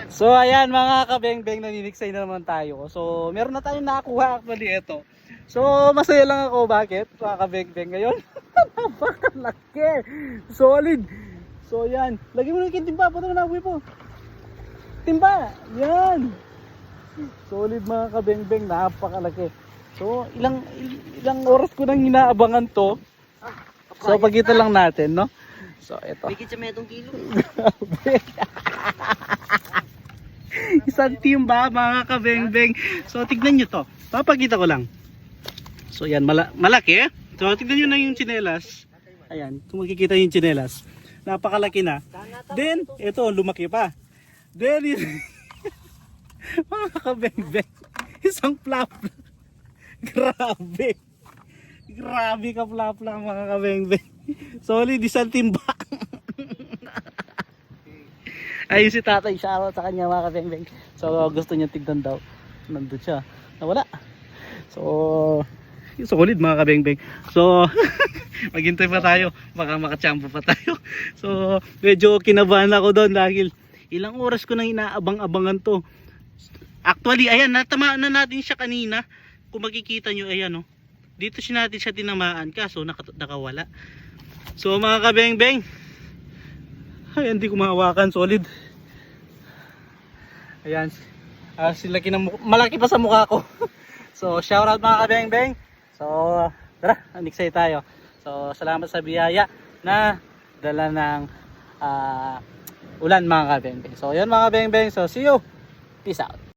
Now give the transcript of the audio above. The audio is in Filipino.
So ayan mga kabengbeng, naniniksay na naman tayo. So meron na tayong nakakuha actually ito. So masaya lang ako, bakit mga kabengbeng ngayon? Napakalaki, solid. So yan, lagi mo na yung timba, punta mo na abuy po. Timba, yan. Solid mga kabengbeng, napakalaki. So ilang oras ko nang inaabangan to. So pagkita lang natin, no? So ito. Bigit sa metong kilo. Isang timba mga kabengbeng. So tignan nyo to. Papakita ko lang. So yan, malaki. So tignan nyo na yung tsinelas. Ayan, kung makikita yung tsinelas. Napakalaki na. Then, ito, lumaki pa. Then, mga kabengbeng, isang flap. Grabe. Grabe ka flap lang mga kabengbeng. Solid, isang timba. Ayun si tatay, shoutout sa kanya mga kabengbeng. So gusto niya tignan daw. Nandun siya. Nawala. So solid mga kabengbeng. So maghintay pa tayo. Baka makachampo pa tayo. So medyo kinabahan ako doon dahil ilang oras ko nang inaabang-abangan to. Actually ayan, natamaan na natin siya kanina. Kung makikita nyo, ayan o. Dito natin siya tinamaan kaso nakawala. So mga kabengbeng, ay, hindi ko mahawakan, solid. Ayan. Malaki pa sa mukha ko. So, shoutout mga kabengbeng. So, tara, aniksay tayo. So, salamat sa biyaya na dala ng ulan mga kabengbeng. So, yun mga kabengbeng. So, see you. Peace out.